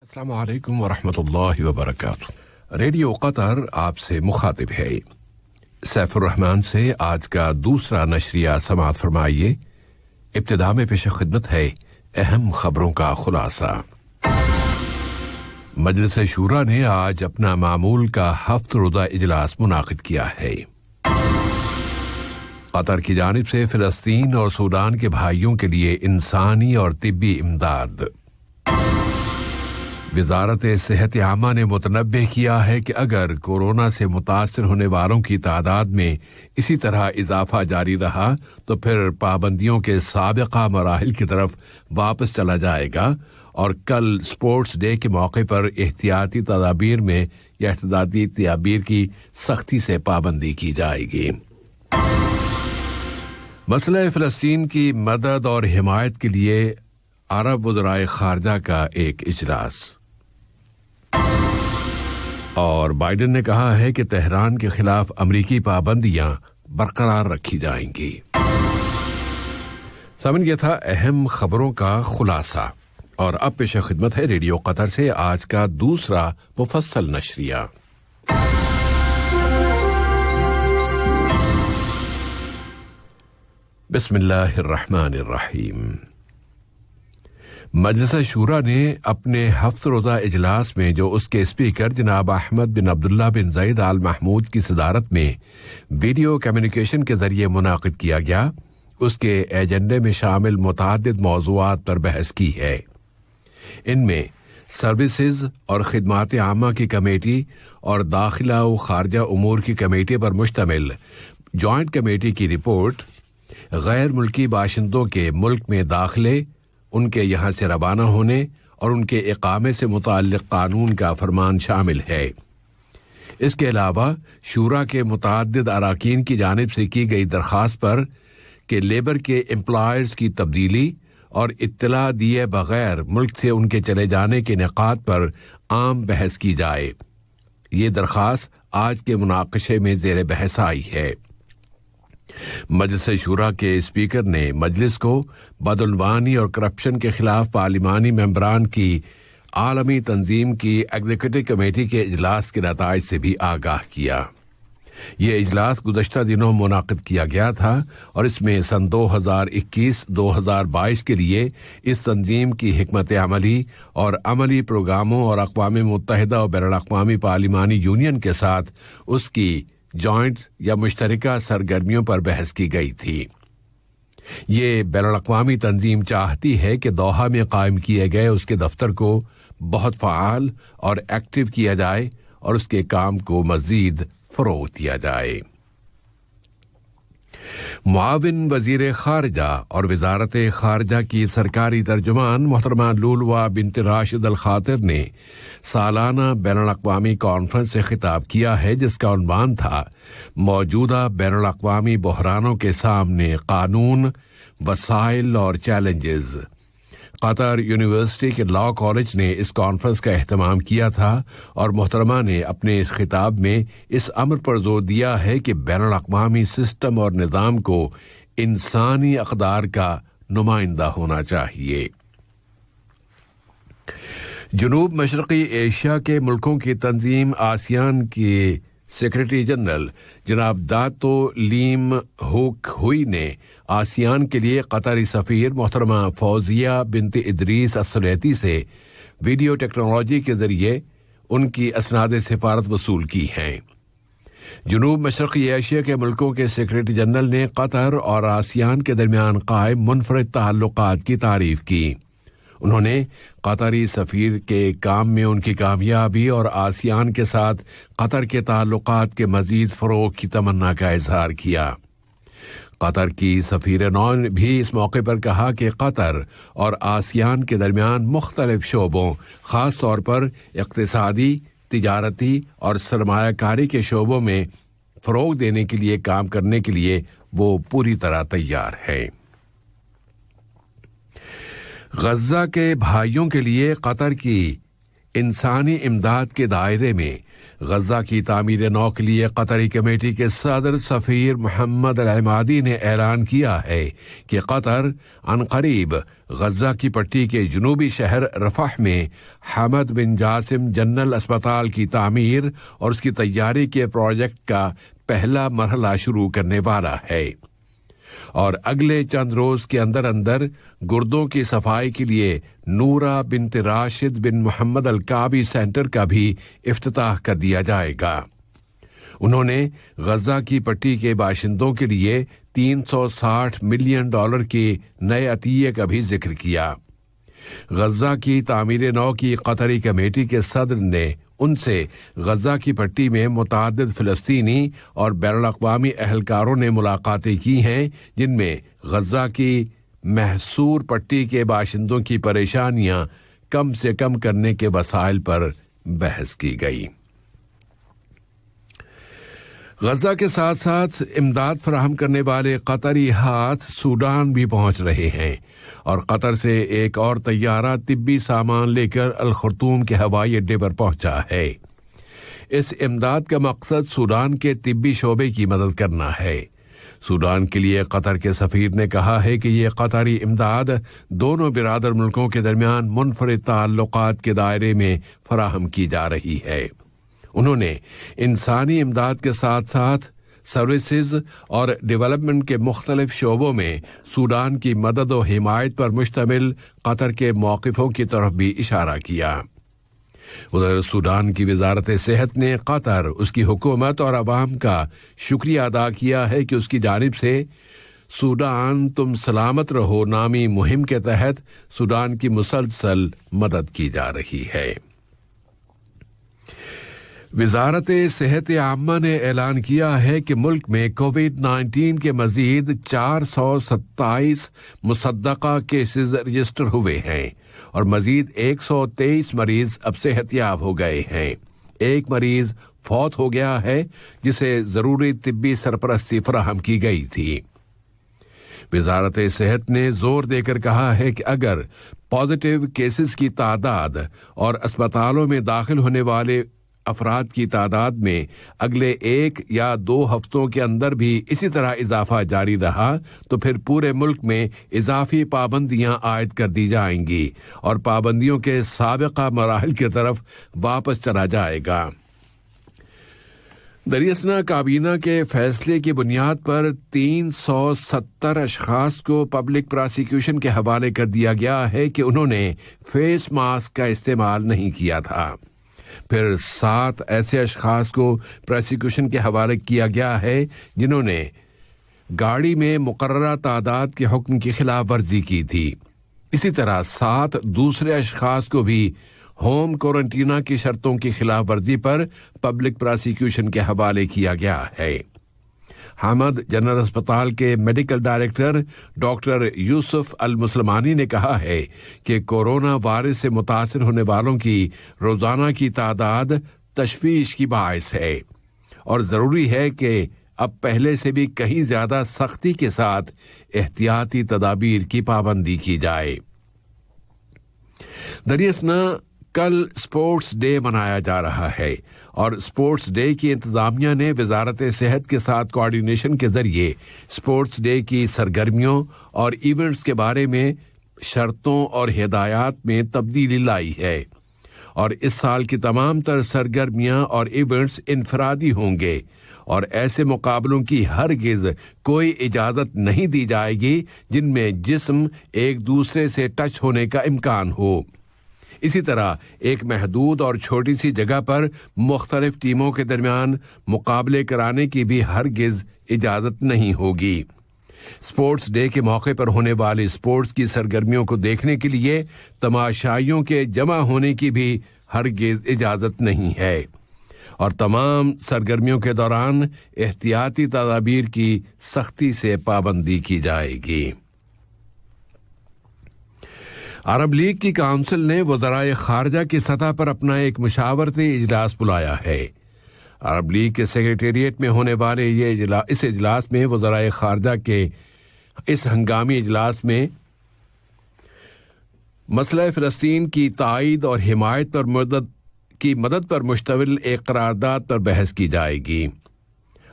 السلام علیکم ورحمۃ اللہ وبرکاتہ۔ ریڈیو قطر آپ سے مخاطب ہے۔ سیف الرحمان سے آج کا دوسرا نشریہ سماعت فرمائیے۔ ابتدا میں پیش خدمت ہے اہم خبروں کا خلاصہ۔ مجلس شورا نے آج اپنا معمول کا ہفت روزہ اجلاس منعقد کیا ہے۔ قطر کی جانب سے فلسطین اور سوڈان کے بھائیوں کے لیے انسانی اور طبی امداد۔ وزارت صحت عامہ نے متنبہ کیا ہے کہ اگر کورونا سے متاثر ہونے والوں کی تعداد میں اسی طرح اضافہ جاری رہا تو پھر پابندیوں کے سابقہ مراحل کی طرف واپس چلا جائے گا اور کل اسپورٹس ڈے کے موقع پر احتیاطی تدابیر میں یا احتیاطی تدابیر کی سختی سے پابندی کی جائے گی۔ مسئلہ فلسطین کی مدد اور حمایت کے لیے عرب وزرائے خارجہ کا ایک اجلاس۔ اور بائیڈن نے کہا ہے کہ تہران کے خلاف امریکی پابندیاں برقرار رکھی جائیں گی۔ سامعین، یہ تھا اہم خبروں کا خلاصہ، اور اب پیش خدمت ہے ریڈیو قطر سے آج کا دوسرا مفصل نشریہ۔ بسم اللہ الرحمن الرحیم۔ مجلس شورا نے اپنے ہفت روزہ اجلاس میں جو اس کے اسپیکر جناب احمد بن عبداللہ بن زید آل محمود کی صدارت میں ویڈیو کمیونیکیشن کے ذریعے منعقد کیا گیا، اس کے ایجنڈے میں شامل متعدد موضوعات پر بحث کی ہے۔ ان میں سروسز اور خدمات عامہ کی کمیٹی اور داخلہ و خارجہ امور کی کمیٹی پر مشتمل جوائنٹ کمیٹی کی رپورٹ، غیر ملکی باشندوں کے ملک میں داخلے، ان کے یہاں سے روانہ ہونے اور ان کے اقامے سے متعلق قانون کا فرمان شامل ہے۔ اس کے علاوہ شورا کے متعدد اراکین کی جانب سے کی گئی درخواست پر کہ لیبر کے امپلائرز کی تبدیلی اور اطلاع دیے بغیر ملک سے ان کے چلے جانے کے نکات پر عام بحث کی جائے۔ یہ درخواست آج کے مناقشے میں زیر بحث آئی ہے۔ مجلس شورا کے اسپیکر نے مجلس کو بدعنوانی اور کرپشن کے خلاف پارلیمانی ممبران کی عالمی تنظیم کی ایگزیکٹو کمیٹی کے اجلاس کے نتائج سے بھی آگاہ کیا۔ یہ اجلاس گزشتہ دنوں منعقد کیا گیا تھا اور اس میں سن 2021-2022 کے لیے اس تنظیم کی حکمت عملی اور عملی پروگراموں اور اقوام متحدہ اور بین الاقوامی پارلیمانی یونین کے ساتھ اس کی جوائنٹ یا مشترکہ سرگرمیوں پر بحث کی گئی تھی۔ یہ بین الاقوامی تنظیم چاہتی ہے کہ دوحہ میں قائم کیے گئے اس کے دفتر کو بہت فعال اور ایکٹیو کیا جائے اور اس کے کام کو مزید فروغ دیا جائے۔ معاون وزیر خارجہ اور وزارت خارجہ کی سرکاری ترجمان محترمہ لولوا بنت راشد الخاطر نے سالانہ بین الاقوامی کانفرنس سے خطاب کیا ہے، جس کا عنوان تھا موجودہ بین الاقوامی بحرانوں کے سامنے قانون، وسائل اور چیلنجز۔ قطر یونیورسٹی کے لاء کالج نے اس کانفرنس کا اہتمام کیا تھا اور محترمہ نے اپنے اس خطاب میں اس امر پر زور دیا ہے کہ بین الاقوامی سسٹم اور نظام کو انسانی اقدار کا نمائندہ ہونا چاہیے۔ جنوب مشرقی ایشیا کے ملکوں کی تنظیم آسیان کے سیکرٹری جنرل جناب داتو لیم ہوک ہوئی نے آسیان کے لیے قطری سفیر محترمہ فوزیہ بنت ادریس السلیتی سے ویڈیو ٹیکنالوجی کے ذریعے ان کی اسناد سفارت وصول کی ہیں۔ جنوب مشرقی ایشیا کے ملکوں کے سیکرٹری جنرل نے قطر اور آسیان کے درمیان قائم منفرد تعلقات کی تعریف کی۔ انہوں نے قطری سفیر کے کام میں ان کی کامیابی اور آسیان کے ساتھ قطر کے تعلقات کے مزید فروغ کی تمنا کا اظہار کیا۔ قطر کی سفیر نو نے بھی اس موقع پر کہا کہ قطر اور آسیان کے درمیان مختلف شعبوں، خاص طور پر اقتصادی، تجارتی اور سرمایہ کاری کے شعبوں میں فروغ دینے کے لیے کام کرنے کے لیے وہ پوری طرح تیار ہے۔ غزہ کے بھائیوں کے لیے قطر کی انسانی امداد کے دائرے میں غزہ کی تعمیر نو کے لیے قطری کمیٹی کے صدر سفیر محمد العمادی نے اعلان کیا ہے کہ قطر عنقریب غزہ کی پٹی کے جنوبی شہر رفح میں حمد بن جاسم جنرل اسپتال کی تعمیر اور اس کی تیاری کے پروجیکٹ کا پہلا مرحلہ شروع کرنے والا ہے، اور اگلے چند روز کے اندر اندر گردوں کی صفائی کے لیے نورا بنت راشد بن محمد الکعبی سینٹر کا بھی افتتاح کر دیا جائے گا۔ انہوں نے غزہ کی پٹی کے باشندوں کے لیے $360 ملین کے نئے عطیے کا بھی ذکر کیا۔ غزہ کی تعمیر نو کی قطری کمیٹی کے صدر نے ان سے غزہ کی پٹی میں متعدد فلسطینی اور بین الاقوامی اہلکاروں نے ملاقاتیں کی ہیں، جن میں غزہ کی محصور پٹی کے باشندوں کی پریشانیاں کم سے کم کرنے کے وسائل پر بحث کی گئی۔ غزہ کے ساتھ ساتھ امداد فراہم کرنے والے قطری ہاتھ سوڈان بھی پہنچ رہے ہیں، اور قطر سے ایک اور طیارہ طبی سامان لے کر الخرطوم کے ہوائی اڈے پر پہنچا ہے۔ اس امداد کا مقصد سوڈان کے طبی شعبے کی مدد کرنا ہے۔ سوڈان کے لیے قطر کے سفیر نے کہا ہے کہ یہ قطری امداد دونوں برادر ملکوں کے درمیان منفرد تعلقات کے دائرے میں فراہم کی جا رہی ہے۔ انہوں نے انسانی امداد کے ساتھ ساتھ سروسز اور ڈیولپمنٹ کے مختلف شعبوں میں سوڈان کی مدد و حمایت پر مشتمل قطر کے موقفوں کی طرف بھی اشارہ کیا۔ ادھر سوڈان کی وزارت صحت نے قطر، اس کی حکومت اور عوام کا شکریہ ادا کیا ہے کہ اس کی جانب سے سوڈان تم سلامت رہو نامی مہم کے تحت سوڈان کی مسلسل مدد کی جا رہی ہے۔ وزارت صحت عامہ نے اعلان کیا ہے کہ ملک میں کووڈ-19 کے مزید 427 مصدقہ کیسز رجسٹر ہوئے ہیں، اور مزید 123 مریض اب صحت یاب ہو گئے ہیں۔ ایک مریض فوت ہو گیا ہے جسے ضروری طبی سرپرستی فراہم کی گئی تھی۔ وزارت صحت نے زور دے کر کہا ہے کہ اگر پازیٹیو کیسز کی تعداد اور اسپتالوں میں داخل ہونے والے افراد کی تعداد میں اگلے 1 یا 2 ہفتوں کے اندر بھی اسی طرح اضافہ جاری رہا تو پھر پورے ملک میں اضافی پابندیاں عائد کر دی جائیں گی اور پابندیوں کے سابقہ مراحل کی طرف واپس چلا جائے گا۔ دریاسنا کابینہ کے فیصلے کی بنیاد پر 370 اشخاص کو پبلک پراسیکیوشن کے حوالے کر دیا گیا ہے کہ انہوں نے فیس ماسک کا استعمال نہیں کیا تھا۔ پھر 7 ایسے اشخاص کو پروسیکیوشن کے حوالے کیا گیا ہے جنہوں نے گاڑی میں مقررہ تعداد کے حکم کی خلاف ورزی کی تھی۔ اسی طرح 7 دوسرے اشخاص کو بھی ہوم کوارنٹینا کی شرطوں کی خلاف ورزی پر پبلک پروسیکیوشن کے حوالے کیا گیا ہے۔ حمد جنرل اسپتال کے میڈیکل ڈائریکٹر ڈاکٹر یوسف المسلمانی نے کہا ہے کہ کورونا وائرس سے متاثر ہونے والوں کی روزانہ کی تعداد تشویش کی باعث ہے، اور ضروری ہے کہ اب پہلے سے بھی کہیں زیادہ سختی کے ساتھ احتیاطی تدابیر کی پابندی کی جائے۔ دریاسنا کل اسپورٹس ڈے منایا جا رہا ہے، اور اسپورٹس ڈے کی انتظامیہ نے وزارت صحت کے ساتھ کوارڈینیشن کے ذریعے اسپورٹس ڈے کی سرگرمیوں اور ایونٹس کے بارے میں شرطوں اور ہدایات میں تبدیلی لائی ہے، اور اس سال کی تمام تر سرگرمیاں اور ایونٹس انفرادی ہوں گے، اور ایسے مقابلوں کی ہرگز کوئی اجازت نہیں دی جائے گی جن میں جسم ایک دوسرے سے ٹچ ہونے کا امکان ہو۔ اسی طرح ایک محدود اور چھوٹی سی جگہ پر مختلف ٹیموں کے درمیان مقابلے کرانے کی بھی ہرگز اجازت نہیں ہوگی۔ اسپورٹس ڈے کے موقع پر ہونے والی اسپورٹس کی سرگرمیوں کو دیکھنے کے لیے تماشائیوں کے جمع ہونے کی بھی ہرگز اجازت نہیں ہے، اور تمام سرگرمیوں کے دوران احتیاطی تدابیر کی سختی سے پابندی کی جائے گی۔ عرب لیگ کی کونسل نے وزرائے خارجہ کی سطح پر اپنا ایک مشاورتی اجلاس بلایا ہے۔ عرب لیگ کے سیکریٹریٹ میں ہونے والے اس اجلاس میں وزرائے خارجہ کے اس ہنگامی اجلاس میں مسئلہ فلسطین کی تائید اور حمایت اور مدد پر مشتمل ایک قرارداد پر بحث کی جائے گی،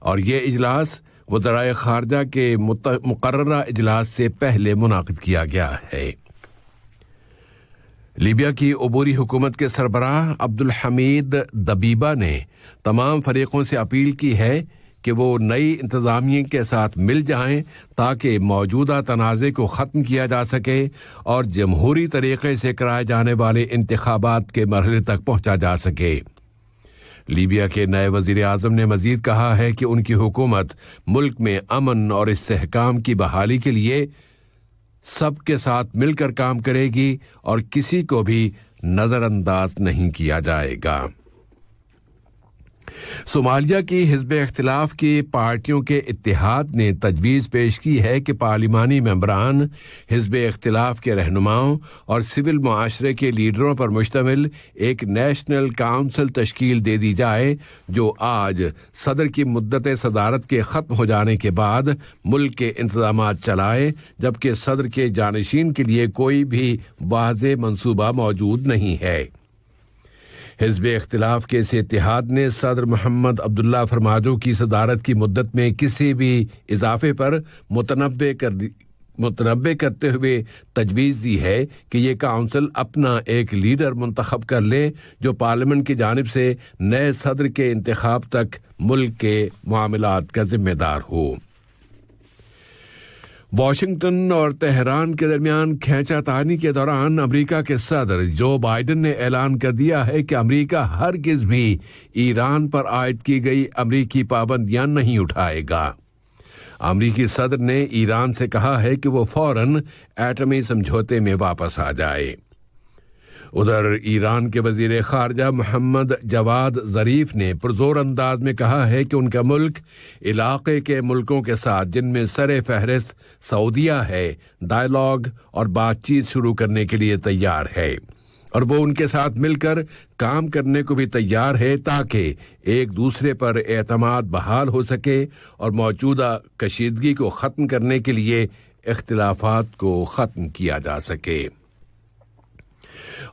اور یہ اجلاس وزرائے خارجہ کے مقررہ اجلاس سے پہلے منعقد کیا گیا ہے۔ لیبیا کی عبوری حکومت کے سربراہ عبدالحمید دبیبہ نے تمام فریقوں سے اپیل کی ہے کہ وہ نئی انتظامیہ کے ساتھ مل جائیں تاکہ موجودہ تنازع کو ختم کیا جا سکے اور جمہوری طریقے سے کرائے جانے والے انتخابات کے مرحلے تک پہنچا جا سکے۔ لیبیا کے نئے وزیر اعظم نے مزید کہا ہے کہ ان کی حکومت ملک میں امن اور استحکام کی بحالی کے لیے سب کے ساتھ مل کر کام کرے گی اور کسی کو بھی نظر انداز نہیں کیا جائے گا۔ صومالیہ کی حزب اختلاف کی پارٹیوں کے اتحاد نے تجویز پیش کی ہے کہ پارلیمانی ممبران حزب اختلاف کے رہنماؤں اور سول معاشرے کے لیڈروں پر مشتمل ایک نیشنل کونسل تشکیل دے دی جائے جو آج صدر کی مدت صدارت کے ختم ہو جانے کے بعد ملک کے انتظامات چلائے، جبکہ صدر کے جانشین کے لیے کوئی بھی واضح منصوبہ موجود نہیں ہے۔ حزب اختلاف کے اس اتحاد نے صدر محمد عبداللہ فرماجو کی صدارت کی مدت میں کسی بھی اضافے پر متنبع کرتے ہوئے تجویز دی ہے کہ یہ کونسل اپنا ایک لیڈر منتخب کر لے جو پارلیمنٹ کی جانب سے نئے صدر کے انتخاب تک ملک کے معاملات کا ذمہ دار ہو۔ واشنگٹن اور تہران کے درمیان کھینچا تانی کے دوران امریکہ کے صدر جو بائیڈن نے اعلان کر دیا ہے کہ امریکہ ہرگز بھی ایران پر عائد کی گئی امریکی پابندیاں نہیں اٹھائے گا۔ امریکی صدر نے ایران سے کہا ہے کہ وہ فوراً ایٹمی سمجھوتے میں واپس آ جائے۔ ادھر ایران کے وزیر خارجہ محمد جواد ظریف نے پرزور انداز میں کہا ہے کہ ان کا ملک علاقے کے ملکوں کے ساتھ جن میں سر فہرست سعودیہ ہے ڈائیلاگ اور بات چیت شروع کرنے کے لیے تیار ہے، اور وہ ان کے ساتھ مل کر کام کرنے کو بھی تیار ہے تاکہ ایک دوسرے پر اعتماد بحال ہو سکے اور موجودہ کشیدگی کو ختم کرنے کے لیے اختلافات کو ختم کیا جا سکے۔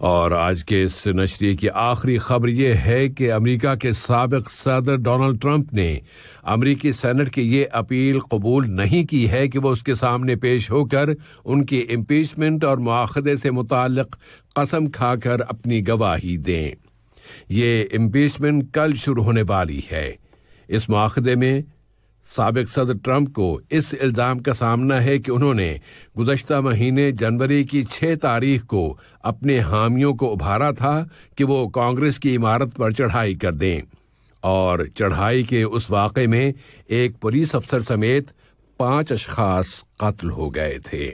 اور آج کے اس نشریے کی آخری خبر یہ ہے کہ امریکہ کے سابق صدر ڈونلڈ ٹرمپ نے امریکی سینٹ کی یہ اپیل قبول نہیں کی ہے کہ وہ اس کے سامنے پیش ہو کر ان کی امپیچمنٹ اور مواخذے سے متعلق قسم کھا کر اپنی گواہی دیں۔ یہ امپیچمنٹ کل شروع ہونے والی ہے۔ اس مواخذے میں سابق صدر ٹرمپ کو اس الزام کا سامنا ہے کہ انہوں نے گزشتہ مہینے جنوری کی 6 تاریخ کو اپنے حامیوں کو ابھارا تھا کہ وہ کانگریس کی عمارت پر چڑھائی کر دیں، اور چڑھائی کے اس واقعے میں ایک پولیس افسر سمیت 5 اشخاص قتل ہو گئے تھے۔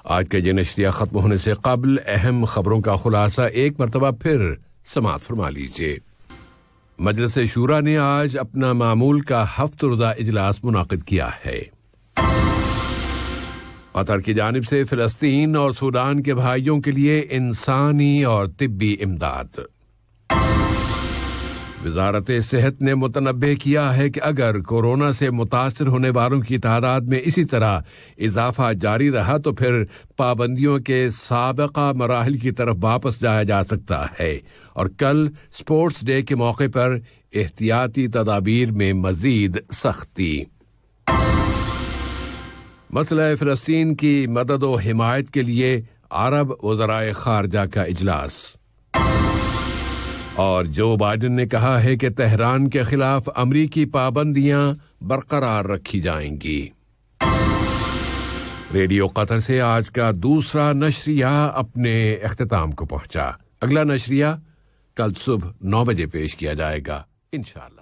آج کا یہ نشریہ ختم ہونے سے قبل اہم خبروں کا خلاصہ ایک مرتبہ پھر سماعت فرما لیجیے۔ مجلس شورا نے آج اپنا معمول کا ہفتہ روزہ اجلاس منعقد کیا ہے۔ قطر کی جانب سے فلسطین اور سوڈان کے بھائیوں کے لیے انسانی اور طبی امداد۔ وزارت صحت نے متنبہ کیا ہے کہ اگر کورونا سے متاثر ہونے والوں کی تعداد میں اسی طرح اضافہ جاری رہا تو پھر پابندیوں کے سابقہ مراحل کی طرف واپس جایا جا سکتا ہے، اور کل اسپورٹس ڈے کے موقع پر احتیاطی تدابیر میں مزید سختی۔ مسئلہ فلسطین کی مدد و حمایت کے لیے عرب وزرائے خارجہ کا اجلاس، اور جو بائیڈن نے کہا ہے کہ تہران کے خلاف امریکی پابندیاں برقرار رکھی جائیں گی۔ ریڈیو قطر سے آج کا دوسرا نشریہ اپنے اختتام کو پہنچا۔ اگلا نشریہ کل صبح 9 بجے پیش کیا جائے گا انشاءاللہ۔